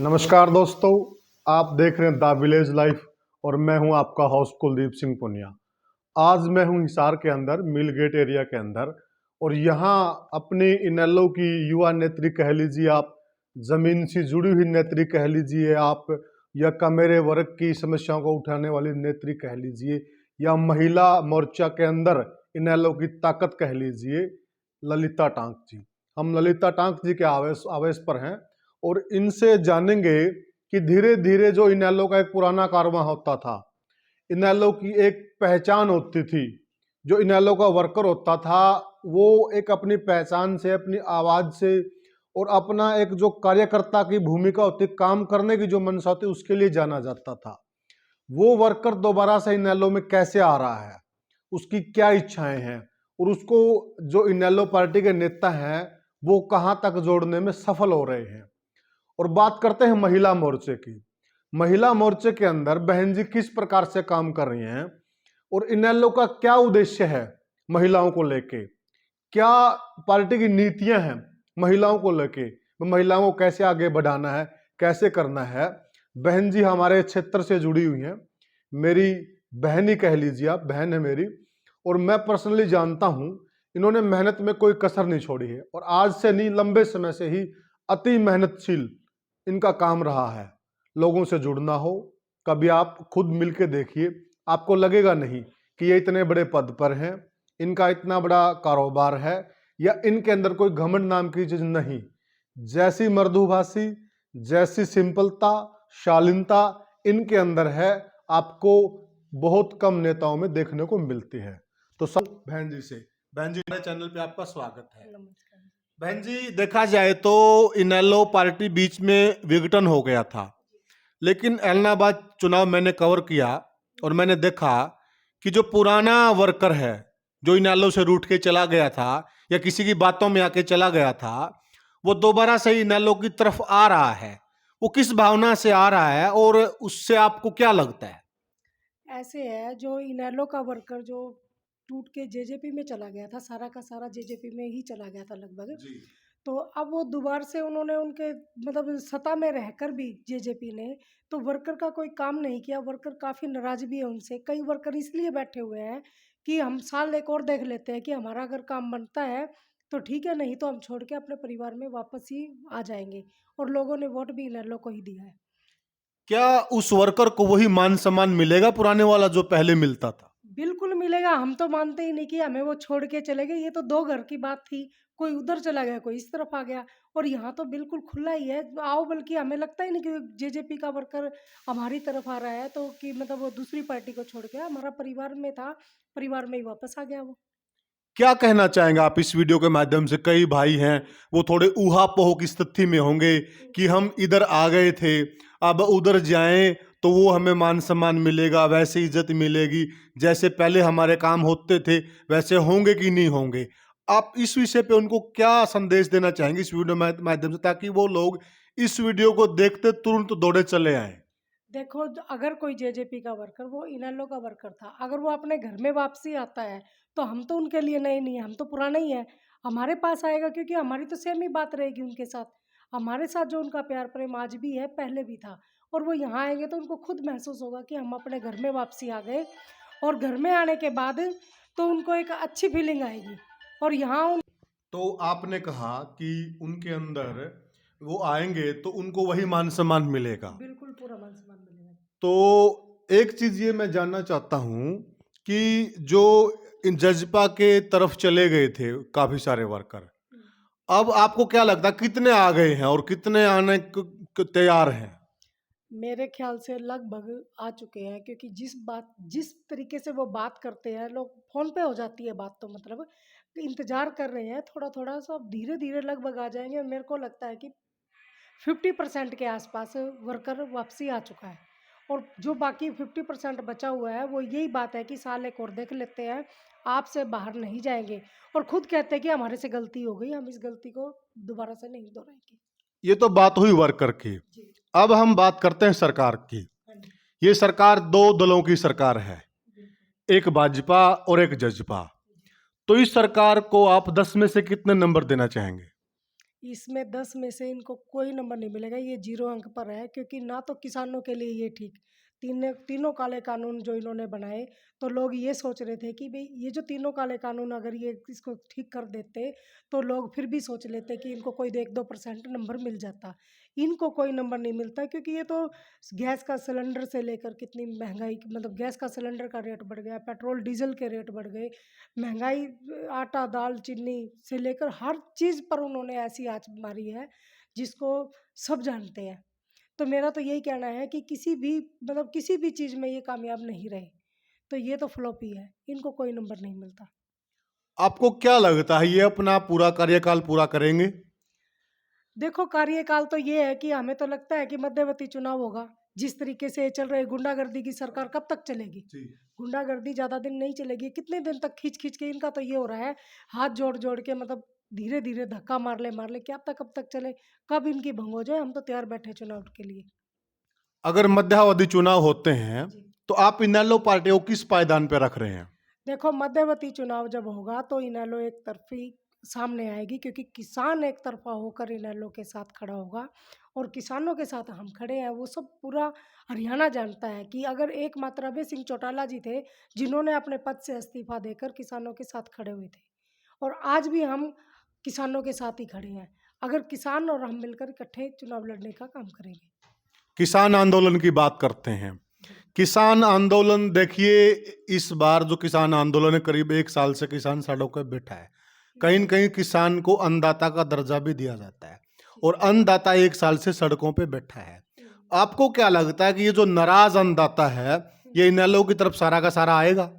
नमस्कार दोस्तों, आप देख रहे हैं द विलेज लाइफ और मैं हूं आपका होस्ट कुलदीप सिंह पुनिया। आज मैं हूं हिसार के अंदर मिलगेट एरिया के अंदर और यहां अपनी इनेलो की युवा नेत्री कह लीजिए आप, जमीन से जुड़ी हुई नेत्री कह लीजिए आप, या कमेरे वर्ग की समस्याओं को उठाने वाली नेत्री कह लीजिए, या महिला मोर्चा के अंदर इनेलो की ताकत कह लीजिए, ललिता टांक जी। हम ललिता टांक जी के आवेश आवेश पर हैं और इनसे जानेंगे कि धीरे धीरे जो इनेलो का एक पुराना कारवां होता था, इनेलो की एक पहचान होती थी, जो इनेलो का वर्कर होता था वो एक अपनी पहचान से, अपनी आवाज से और अपना एक जो कार्यकर्ता की भूमिका होती, काम करने की जो मंशा होती, उसके लिए जाना जाता था। वो वर्कर दोबारा से इनेलो में कैसे आ रहा है, उसकी क्या इच्छाएं हैं और उसको जो इनेलो पार्टी के नेता हैं वो कहां तक जोड़ने में सफल हो रहे हैं। और बात करते हैं महिला मोर्चे की। महिला मोर्चे के अंदर बहन जी किस प्रकार से काम कर रही हैं और इनेलो का क्या उद्देश्य है महिलाओं को लेके, क्या पार्टी की नीतियां हैं महिलाओं को लेके, महिलाओं को कैसे आगे बढ़ाना है, कैसे करना है। बहन जी हमारे क्षेत्र से जुड़ी हुई हैं, मेरी बहन ही कह लीजिए आप, बहन है मेरी, और मैं पर्सनली जानता हूं इन्होंने मेहनत में कोई कसर नहीं छोड़ी है और आज से नहीं, लंबे समय से ही अति मेहनतशील इनका काम रहा है। लोगों से जुड़ना हो, कभी आप खुद मिलके देखिए, आपको लगेगा नहीं कि ये इतने बड़े पद पर हैं, इनका इतना बड़ा कारोबार है या इनके अंदर कोई घमंड नाम की चीज नहीं। जैसी मृदुभाषी, जैसी सिंपलता, शालीनता इनके अंदर है, आपको बहुत कम नेताओं में देखने को मिलती है। तो सब बहन जी से, बहन जी मेरे चैनल पे आपका स्वागत है। बहन जी, देखा जाए तो इनेलो पार्टी बीच में विघटन हो गया था, लेकिन एलनाबाद चुनाव मैंने कवर किया और मैंने देखा कि जो पुराना वर्कर है, जो इनेलो से रूठ के चला गया था या किसी की बातों में आके चला गया था, वो दोबारा से इनेलो की तरफ आ रहा है। वो किस भावना से आ रहा है और उससे आपको क्या लगता है? ऐसे है, जो इनेलो का वर्कर जो टूट के जेजेपी में चला गया था, सारा का सारा जेजेपी में ही चला गया था लगभग। जी। तो अब वो दोबारा से उन्होंने उनके मतलब सत्ता में रहकर भी जेजेपी ने तो वर्कर का कोई काम नहीं किया। वर्कर काफ़ी नाराज भी है उनसे। कई वर्कर इसलिए बैठे हुए हैं कि हम साल एक और देख लेते हैं कि हमारा अगर काम बनता है तो ठीक है, नहीं तो हम छोड़ के अपने परिवार में वापस ही आ जाएंगे। और लोगों ने वोट भी इनेलो को ही दिया है। क्या उस वर्कर को वही मान सम्मान मिलेगा पुराने वाला जो पहले मिलता था? बिल्कुल मिलेगा, हम तो मानते ही नहीं कि हमें वो छोड़ के चले गए। ये तो 2 घर की बात थी, कोई उधर चला गया, कोई इस तरफ आ गया और यहाँ तो बिल्कुल खुला ही है। आओ, बल्कि हमें लगता ही नहीं कि जेजेपी का वर्कर हमारी तरफ आ रहा है, तो कि मतलब वो दूसरी पार्टी को छोड़ के हमारा परिवार में था, परिवार में ही वापस आ गया वो। क्या कहना चाहेंगे आप इस वीडियो के माध्यम से? कई भाई हैं वो थोड़े ऊहापोह की स्थिति में होंगे कि हम इधर आ गए थे, अब उधर जाएं तो वो हमें मान सम्मान मिलेगा, वैसे इज्जत मिलेगी, जैसे पहले हमारे काम होते थे वैसे होंगे कि नहीं होंगे। आप इस विषय पे उनको क्या संदेश देना चाहेंगे इस वीडियो माध्यम से, ताकि वो लोग इस वीडियो को देखते तुरंत दौड़े चले आए? देखो, अगर कोई जेजेपी का वर्कर, वो इनेलो का वर्कर था, अगर वो अपने घर में वापसी आता है तो हम तो उनके लिए नए नहीं है, हम तो पुराना ही है। हमारे पास आएगा क्योंकि हमारी तो सेम ही बात रहेगी उनके साथ। हमारे साथ जो उनका प्यार प्रेम आज भी है, पहले भी था। और वो यहाँ आएंगे तो उनको खुद महसूस होगा कि हम अपने घर में वापसी आ गए। और घर में आने के बाद तो उनको एक अच्छी फीलिंग आएगी। और यहाँ तो आपने कहा कि उनके अंदर वो आएंगे तो उनको वही मान सम्मान मिलेगा। बिल्कुल पूरा मान सम्मान मिलेगा। तो एक चीज ये मैं जानना चाहता हूं कि जो इन जजपा के तरफ चले गए थे काफी सारे वर्कर, अब आपको क्या लगता है कितने आ गए हैं और कितने आने तैयार हैं? मेरे ख्याल से लगभग आ चुके हैं, क्योंकि जिस तरीके से वो बात करते हैं, लोग फ़ोन पे हो जाती है बात, तो मतलब इंतज़ार कर रहे हैं थोड़ा-थोड़ा सा, अब धीरे-धीरे लगभग आ जाएँगे। मेरे को लगता है कि 50% के आसपास वर्कर वापसी आ चुका है। और जो बाकी 50% बचा हुआ है, वो यही बात है कि साल एक और देख लेते हैं, आपसे बाहर नहीं जाएँगे। और खुद कहते हैं कि हमारे से गलती हो गई, हम इस गलती को दोबारा से नहीं दोहराएँगे। ये तो बात हुई वर्कर की। जी। अब हम बात करते हैं सरकार की। हाँ जी। ये सरकार दो दलों की सरकार है, बिल्कुल। एक भाजपा और एक जजपा। तो इस सरकार को आप 10 में से कितने नंबर देना चाहेंगे? इसमें 10 में से इनको कोई नंबर नहीं मिलेगा, ये 0 अंक पर है, क्योंकि ना तो किसानों के लिए ये ठीक, तीनों काले कानून जो इन्होंने बनाए, तो लोग ये सोच रहे थे कि भई ये जो तीनों काले कानून अगर ये इसको ठीक कर देते, तो लोग फिर भी सोच लेते कि इनको कोई 1-2% नंबर मिल जाता। इनको कोई नंबर नहीं मिलता, क्योंकि ये तो गैस का सिलेंडर से लेकर कितनी महँगाई, मतलब गैस का सिलेंडर का रेट बढ़ गया, पेट्रोल, डीज़ल के रेट बढ़ गए, महँगाई, आटा, दाल, चीनी से लेकर हर चीज़ पर उन्होंने ऐसी आँच मारी है, जिसको सब जानते हैं। तो मेरा तो यही कहना है कि किसी भी चीज़ में ये कामयाब नहीं रहे, तो ये तो फ्लॉप ही है, इनको कोई नंबर नहीं मिलता। आपको क्या लगता है ये अपना पूरा कार्यकाल पूरा करेंगे? देखो, कार्यकाल तो ये है कि हमें तो लगता है कि मध्यवर्ती चुनाव होगा। जिस तरीके से ये चल रहे गुंडागर्दी की सरकार कब तक चलेगी? जी। गुंडागर्दी ज़्यादा दिन नहीं चलेगी। कितने दिन तक खींच-खींच के इनका तो ये हो रहा है, हाथ जोड़-जोड़ के, मतलब धीरे-धीरे धक्का मार ले, क्या पता कब तक चले? कब इनकी भंग हो जाए, हम तो तैयार बैठे हैं चुनाव के लिए। अगर मध्यावधि चुनाव होते हैं, जी। तो आप इनेलो पार्टी को किस पायदान पे रख रहे हैं? देखो, मध्यवर्ती चुनाव जब होगा तो इनेलो एक तरफ़ी सामने आएगी, क्योंकि किसान एक तरफ़ा होकर इनेलो के साथ खड़ा होगा, और किसानों के साथ हम खड़े हैं। वो सब पूरा हरियाणा जानता है कि अगर एकमात्र अभय सिंह चौटाला जी थे, जिन्होंने अपने पद से इस्तीफ़ा देकर किसानों के साथ खड़े हुए थे, और आज भी हम किसानों के साथ ही खड़े हैं। अगर किसान और हम मिलकर इकट्ठे चुनाव लड़ने का काम करेंगे। किसान आंदोलन की बात करते हैं। जी। किसान आंदोलन देखिए, इस बार जो किसान आंदोलन है, करीब 1 साल से किसान सड़कों पे बैठा है। कहीं न कहीं किसान को अन्नदाता का दर्जा भी दिया जाता है, और अन्नदाता 1 साल से सड़कों पे बैठा है। आपको क्या लगता है कि ये जो नाराज अन्नदाता है, ये इनेलो की तरफ सारा का सारा आएगा?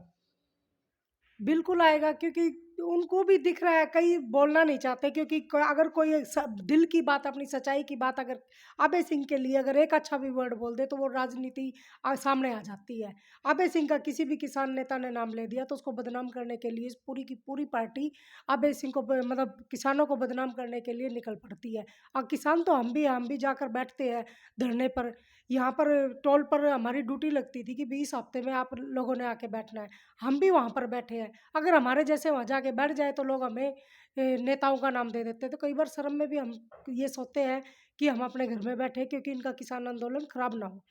बिल्कुल आएगा, क्योंकि उनको भी दिख रहा है, कई बोलना नहीं चाहते, क्योंकि अगर कोई दिल की बात, अपनी सच्चाई की बात अगर अभय सिंह के लिए अगर एक अच्छा भी वर्ड बोल दे, तो वो राजनीति सामने आ जाती है। अभय सिंह का किसी भी किसान नेता ने नाम ले दिया, तो उसको बदनाम करने के लिए पूरी की पूरी पार्टी अभय सिंह को मतलब किसानों को बदनाम करने के लिए निकल पड़ती है। और किसान तो हम भी जाकर बैठते हैं धरने पर। यहाँ पर टोल पर हमारी ड्यूटी लगती थी कि 20 हफ्ते में आप लोगों ने आके बैठना है। हम भी वहाँ पर बैठे हैं। अगर हमारे जैसे वहाँ जाके बैठ जाए, तो लोग हमें नेताओं का नाम दे देते हैं। तो कई बार शर्म में भी हम ये सोचते हैं कि हम अपने घर में बैठे, क्योंकि इनका किसान आंदोलन खराब ना हो।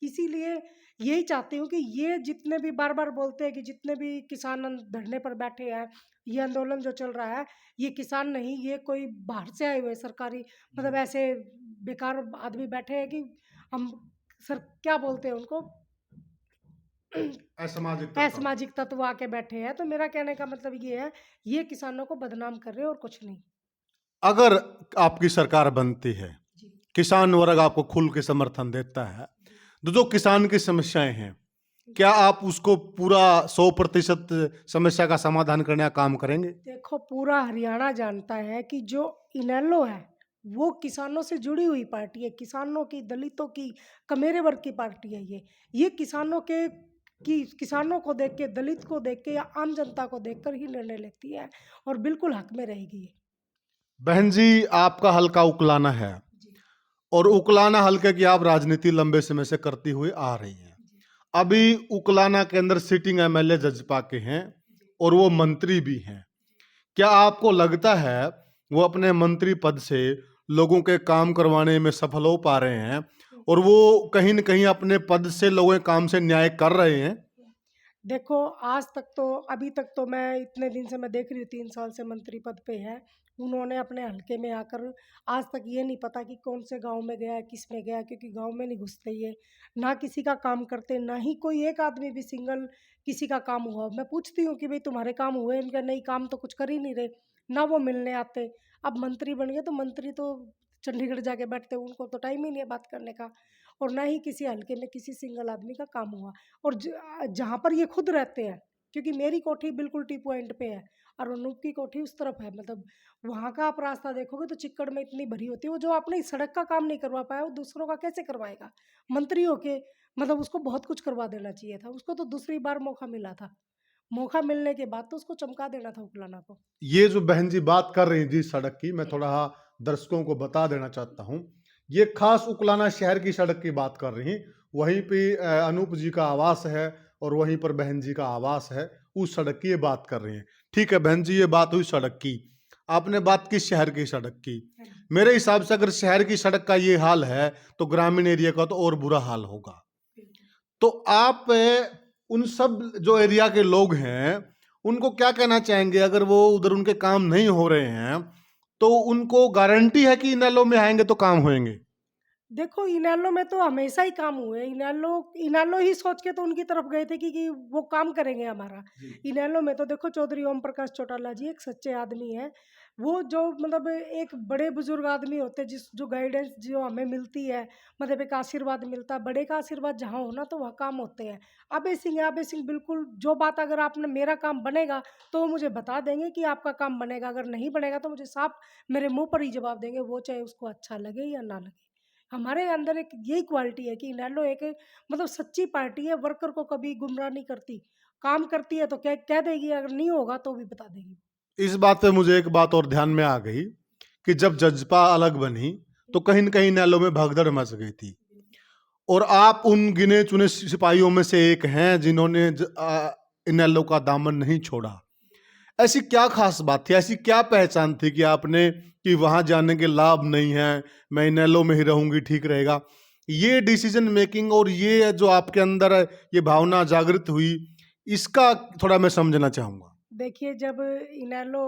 इसीलिए यही चाहती हूँ कि ये जितने भी बार-बार बोलते हैं कि जितने भी किसान धरने पर बैठे हैं, ये आंदोलन जो चल रहा है, ये किसान नहीं, ये कोई बाहर से आए हुए सरकारी, मतलब ऐसे बेकार आदमी बैठे हैं कि हम सर क्या बोलते हैं उनको? असामाजिक तत्व। असामाजिक तत्व आके बैठे हैं। तो मेरा कहने का मतलब ये है, ये किसानों को बदनाम कर रहे हैं और कुछ नहीं। अगर आपकी सरकार बनती है, जी, किसान वर्ग आपको खुल के समर्थन देता है, जी, तो जो किसान की समस्याएं हैं, जी। क्या आप उसको पूरा 100% समस्या का समाधान करने का काम करेंगे? देखो, पूरा हरियाणा जानता है कि जो इनेलो है, वो किसानों से जुड़ी हुई पार्टी है। किसानों की, दलितों की, कमेरे वर्ग की पार्टी है ये। ये किसानों को देख के, दलित को देख के या आम जनता को देखकर ही निर्णय लेती है, और बिल्कुल हक में रहेगी ये। बहन जी, आपका हल्का उकलाना है, जी, और उकलाना हल्के की आप राजनीति लंबे समय से करती हुई आ रही हैं। जी, अभी उकलाना के अंदर सिटिंग एमएलए जजपा के हैं, जी, और वो मंत्री भी हैं। क्या आपको लगता है वो अपने मंत्री पद से लोगों के काम करवाने में सफल हो पा रहे हैं, जी। और वो कहीं न कहीं अपने पद से लोगों के काम से न्याय कर रहे हैं? देखो, आज तक तो, अभी तक तो मैं इतने दिन से मैं देख रही हूँ, 3 साल से मंत्री पद पे है। उन्होंने अपने हलके में आकर आज तक ये नहीं पता कि कौन से गाँव में गया है, किस में गया है, क्योंकि गाँव में नहीं घुसते ये। ना किसी का काम करते, ना ही कोई एक आदमी भी सिंगल किसी का काम हुआ। मैं पूछती हूँ कि भई तुम्हारे काम हुए? इनका नहीं, काम तो कुछ कर ही नहीं रहे। ना वो मिलने आते। अब मंत्री बन गए, तो मंत्री तो चंडीगढ़ जाके बैठते हैं, उनको तो टाइम ही नहीं है बात करने का। और ना ही किसी हलके में किसी सिंगल आदमी का काम हुआ। और जहाँ पर ये खुद रहते हैं, क्योंकि मेरी कोठी बिल्कुल टी पॉइंट पे है, और अनूप की कोठी उस तरफ है, मतलब वहाँ का आप रास्ता देखोगे तो चिक्कड़ में इतनी भरी होती है। वो जो अपनी सड़क का काम नहीं करवा पाया, वो दूसरों का कैसे करवाएगा? मंत्री होके, मतलब उसको बहुत कुछ करवा देना चाहिए था। उसको तो दूसरी बार मौका मिला था। मौका मिलने के बाद तो उसको चमका देना था उकलाना को। ये जो बहन जी बात कर रही हैं जी सड़क की, मैं थोड़ा दर्शकों को बता देना चाहता हूँ। ये खास उकलाना शहर की सड़क की बात कर रही हैं। वहीं पे अनूप जी का आवास है, और वहीं पर बहन जी का आवास है। उस सड़क की ये बात कर रही हैं। ठीक है बहन जी, ये बात हुई सड़क की। आपने बात की शहर की सड़क की। हाँ जी, मेरे हिसाब से अगर शहर की सड़क का ये हाल है तो ग्रामीण एरिया का तो और बुरा हाल होगा। बिल्कुल। तो आप उन सब जो एरिया के लोग हैं उनको क्या कहना चाहेंगे अगर वो उधर उनके काम नहीं हो रहे हैं, तो उनको गारंटी है कि इनेलो में आएंगे तो काम होंगे? देखो, इनेलो में तो हमेशा ही काम हुए। इनेलो इनेलो ही सोच के तो उनकी तरफ गए थे कि वो काम करेंगे हमारा। जी, इनेलो में तो देखो चौधरी ओम प्रकाश चौटाला जी एक सच्चे आदमी हैं। वो जो मतलब एक बड़े बुजुर्ग आदमी होते हैं जिस जो गाइडेंस जो हमें मिलती है, मतलब एक आशीर्वाद मिलता है, बड़े का आशीर्वाद जहाँ हो ना तो वहाँ काम होते हैं। अभय सिंह है, अभय सिंह बिल्कुल जो बात अगर आपने मेरा काम बनेगा तो वो मुझे बता देंगे कि आपका काम बनेगा, अगर नहीं बनेगा तो मुझे साफ मेरे मुँह पर ही जवाब देंगे, वो चाहे उसको अच्छा लगे या ना लगे। हमारे अंदर एक यही क्वालिटी है कि इनेलो एक मतलब सच्ची पार्टी है, वर्कर को कभी गुमराह नहीं करती। काम करती है तो कह देगी, अगर नहीं होगा तो भी बता देगी। इस बात पे मुझे एक बात और ध्यान में आ गई कि जब जजपा अलग बनी तो कहीं न कहीं इनेलो में भगदड़ मच गई थी, और आप उन गिने चुने सिपाहियों में से एक हैं जिन्होंने इनेलो का दामन नहीं छोड़ा। ऐसी क्या खास बात थी, ऐसी क्या पहचान थी कि आपने कि वहां जाने के लाभ नहीं है, मैं इनेलो में ही रहूंगी ठीक रहेगा? ये डिसीजन मेकिंग और ये जो आपके अंदर ये भावना जागृत हुई, इसका थोड़ा मैं समझना चाहूंगा। देखिए, जब इनेलो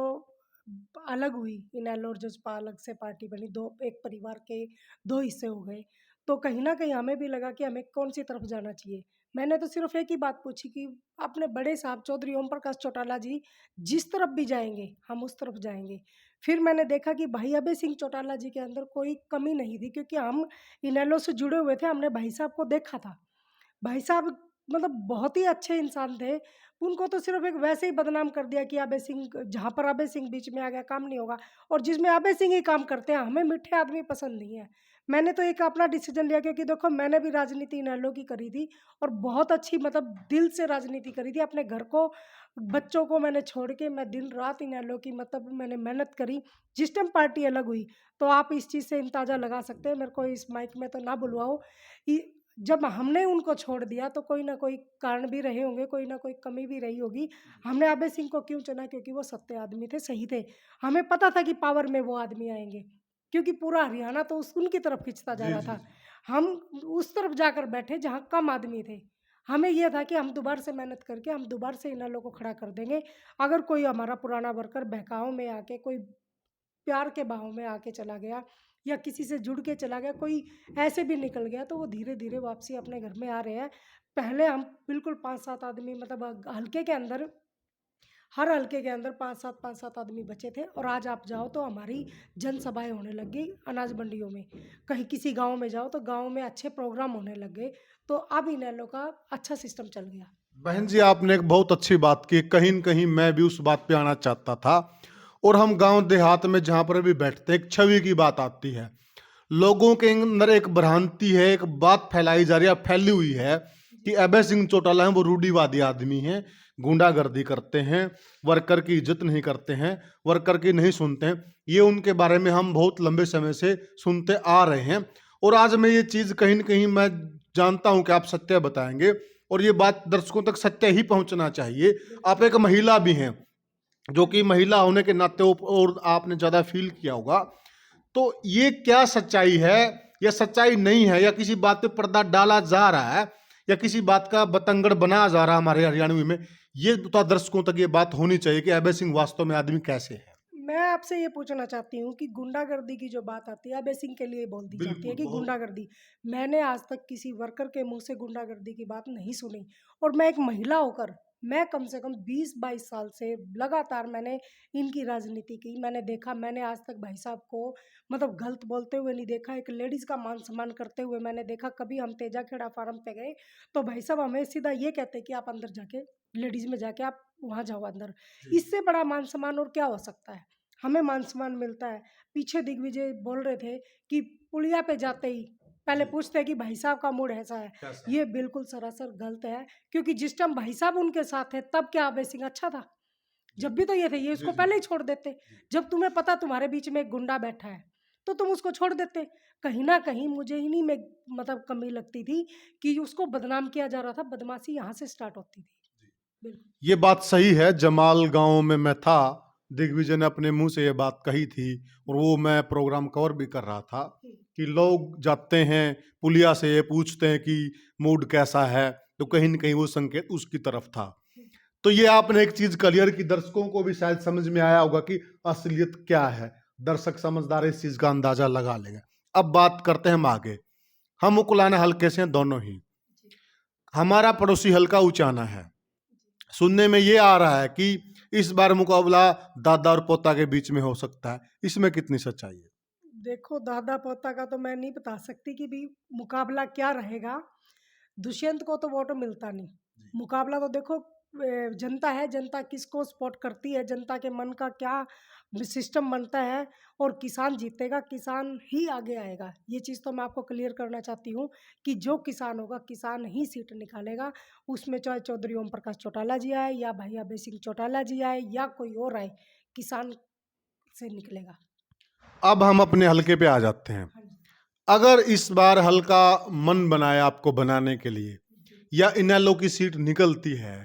अलग हुई, इनेलो और जसपा अलग से पार्टी बनी, 2 एक परिवार के 2 हिस्से हो गए, तो कहीं न कहीं हमें भी लगा कि हमें कौन-सी तरफ जाना चाहिए। मैंने तो सिर्फ़ एक ही बात पूछी कि अपने बड़े साहब चौधरी ओम प्रकाश चौटाला जी जिस तरफ भी जाएँगे, हम उस तरफ जाएँगे। फिर मैंने देखा कि भाई अभय सिंह चौटाला जी के अंदर कोई कमी नहीं थी, क्योंकि हम इनेलो से जुड़े हुए थे, हमने भाई साहब को देखा था। भाई साहब मतलब बहुत ही अच्छे इंसान थे। उनको तो सिर्फ़ एक वैसे ही बदनाम कर दिया कि अभय सिंह, जहाँ पर अभय सिंह बीच में आ गया काम नहीं होगा, और जिसमें अभय सिंह ही काम करते हैं, हमें मीठे आदमी पसंद नहीं है। मैंने तो एक अपना डिसीज़न लिया, क्योंकि देखो मैंने भी राजनीति इनेलो की करी थी और बहुत अच्छी मतलब दिल से राजनीति करी थी। अपने घर को, बच्चों को मैंने छोड़ के मैं दिन-रात इनेलो की मतलब मैंने मेहनत करी। जिस टाइम पार्टी अलग हुई, तो आप इस चीज़ से अंदाज़ा लगा सकते हैं, मेरे को इस माइक में तो ना बुलवाओ, इ जब हमने उनको छोड़ दिया तो कोई न कोई कारण भी रहे होंगे, कोई न कोई कमी भी रही होगी। हमने अभय सिंह को क्यों चुना? क्योंकि वो सत्य आदमी थे, सही थे। हमें पता था कि पावर में वो आदमी आएँगे, क्योंकि पूरा हरियाणा तो उनकी तरफ खिंचता जा जी रहा जी था। जी। हम उस तरफ जाकर बैठे जहाँ कम आदमी थे। हमें ये था कि हम दोबारा से मेहनत करके हम दोबारा से इनेलो को खड़ा कर देंगे। अगर कोई हमारा पुराना वर्कर बहकावे में आके, कोई प्यार के बहाव में आके चला गया या किसी से जुड़ के चला गया, कोई ऐसे भी निकल गया, तो वो धीरे-धीरे वापसी अपने घर में आ रहे हैं। पहले हम बिल्कुल 5-7 आदमी मतलब हल्के के अंदर, हर हल्के के अंदर 5-7 आदमी बचे थे, और आज आप जाओ तो हमारी जनसभाएँ होने लग गई अनाज मंडियों में। कहीं किसी गाँव में जाओ तो गाँव में अच्छे प्रोग्राम होने लग गए। तो अब इनेलो का अच्छा सिस्टम चल गया। बहन जी, आपने एक बहुत अच्छी बात की, कहीं न कहीं मैं भी उस बात पे आना चाहता था। और हम गांव देहात में जहां पर भी बैठते हैं, एक छवि की बात आती है, लोगों के अंदर एक भ्रांति है, एक बात फैलाई जा रही है, फैली हुई है कि जी, अभय सिंह चौटाला है वो रूढ़िवादी आदमी हैं, गुंडागर्दी करते हैं, वर्कर की इज्जत नहीं करते हैं, वर्कर की नहीं सुनते हैं। ये उनके बारे में हम बहुत लंबे समय से सुनते आ रहे हैं, और आज मैं ये चीज़ कहीं न कहीं मैं जानता हूं कि आप सत्य बताएंगे, और ये बात दर्शकों तक सत्य ही पहुंचना चाहिए। आप बिल्कुल। एक महिला भी हैं, जो हाँ कि जी। महिला होने के नाते और आपने ज़्यादा फील किया होगा। तो ये क्या सच्चाई है या सच्चाई नहीं है, या किसी बात पे पर्दा डाला जा रहा है, या किसी बात का बतंगड़ बनाया जा रहा है हमारे हरियाणवी में? ये तो दर्शकों तक ये बात होनी चाहिए कि अभय सिंह वास्तव में आदमी कैसे है। मैं आपसे ये पूछना चाहती हूँ कि गुंडागर्दी की जो बात आती है, अभय सिंह के लिए बोल दी जाती है बिल्कुल, कि बहुत। गुंडागर्दी। मैंने आज तक किसी वर्कर के मुँह से गुंडागर्दी की बात नहीं सुनी, और मैं एक महिला होकर मैं कम से कम 20-22 साल से लगातार मैंने इनकी राजनीति की। मैंने देखा, मैंने आज तक भाई साहब को मतलब गलत बोलते हुए नहीं देखा, एक लेडीज़ का मान-सम्मान करते हुए मैंने देखा। कभी हम तेजाखेड़ा फार्म पे गए, तो भाई साहब हमें सीधा ये कहते कि आप अंदर जाके लेडीज़ में जाके आप वहाँ जाओ अंदर। जी। इससे बड़ा मान-सम्मान और क्या हो सकता है? हमें मान-सम्मान मिलता है। पीछे दिग्विजय बोल रहे थे कि पुलिया पे जाते ही पहले जी। पूछते हैं कि भाई साहब का मूड ऐसा है। कैसा? ये बिल्कुल सरासर गलत है, क्योंकि जिस टाइम भाई साहब उनके साथ थे तब क्या अभय सिंह अच्छा था? जी जब भी तो ये थे, ये जी उसको जी। पहले ही छोड़ देते। जी। जब तुम्हें पता तुम्हारे बीच में एक गुंडा बैठा है, तो तुम उसको छोड़ देते। कहीं न कहीं मुझे इन्हीं में मतलब कमी लगती थी कि उसको बदनाम किया जा रहा था, बदमाशी यहाँ से स्टार्ट होती थी। बिल्कुल। ये बात सही है, जमाल गांव में मैं था दिग्विजय ने अपने मुंह से ये बात कही थी, और वो मैं प्रोग्राम कवर भी कर रहा था कि लोग जाते हैं पुलिया से, ये पूछते हैं कि मूड कैसा है, तो कहीं न कहीं वो संकेत उसकी तरफ था। तो ये आपने एक चीज क्लियर की, दर्शकों को भी शायद समझ में आया होगा कि असलियत क्या है। दर्शक समझदार इस चीज का अंदाजा लगा लेंगे। अब बात करते हैं हम आगे। हम उकुलाना हल्के से हैं दोनों ही। हमारा पड़ोसी हल्का उचाना है। सुनने में ये आ रहा है कि इस बार मुकाबला दादा और पोता के बीच में हो सकता है, इसमें कितनी सच्चाई है? देखो, दादा पोता का तो मैं नहीं बता सकती कि भी मुकाबला क्या रहेगा। दुष्यंत को तो वोट मिलता नहीं। मुकाबला तो देखो जनता है, जनता किसको सपोर्ट करती है, जनता के मन का क्या सिस्टम बनता है, और किसान जीतेगा, किसान ही आगे आएगा। ये चीज़ तो मैं आपको क्लियर करना चाहती हूँ कि जो किसान होगा, किसान ही सीट निकालेगा। उसमें चाहे चौधरी ओम प्रकाश चौटाला जी आए या भैया अभय सिंह चौटाला जी आए या कोई और आए, किसान से निकलेगा। अब हम अपने हल्के पे आ जाते हैं। हाँ जी। अगर इस बार हल्का मन बनाया आपको बनाने के लिए, या इनेलो की सीट निकलती है,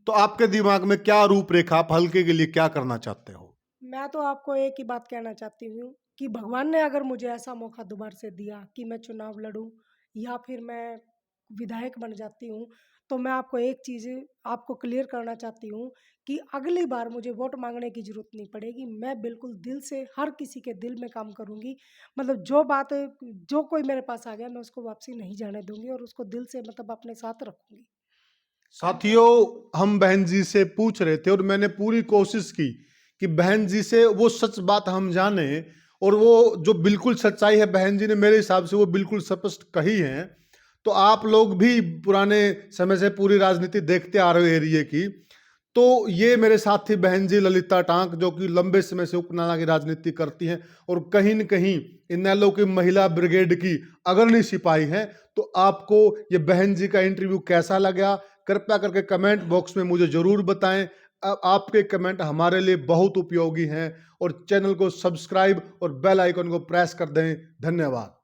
तो आपके दिमाग में क्या रूपरेखा, आप हल्के के लिए क्या करना चाहते हो? मैं तो आपको एक ही बात कहना चाहती हूँ कि भगवान ने अगर मुझे ऐसा मौका दोबारा से दिया कि मैं चुनाव लड़ूं या फिर मैं विधायक बन जाती हूँ, तो मैं आपको एक चीज़ आपको क्लियर करना चाहती हूँ कि अगली बार मुझे वोट मांगने की ज़रूरत नहीं पड़ेगी। मैं बिल्कुल दिल से हर किसी के दिल में काम करूँगी। मतलब जो बात जो कोई मेरे पास आ गया, मैं उसको वापसी नहीं जाने दूंगी और उसको दिल से मतलब अपने साथ रखूंगी। साथियों, हम बहन जी से पूछ रहे थे और मैंने पूरी कोशिश की कि बहन जी से वो सच बात हम जाने, और वो जो बिल्कुल सच्चाई है बहन जी ने मेरे हिसाब से वो बिल्कुल स्पष्ट कही है। तो आप लोग भी पुराने समय से पूरी राजनीति देखते आ रहे हो एरिया की, तो ये मेरे साथ थी बहन जी ललिता टांक, जो कि लंबे समय से उपनाला की राजनीति करती हैं और कहीं न कहीं इनेलो की महिला ब्रिगेड की अग्रणी सिपाही हैं। तो आपको ये बहन जी का इंटरव्यू कैसा लगा, कृपया करके कमेंट बॉक्स में मुझे जरूर बताएं। आपके कमेंट हमारे लिए बहुत उपयोगी हैं, और चैनल को सब्सक्राइब और बेल आइकन को प्रेस कर दें। धन्यवाद।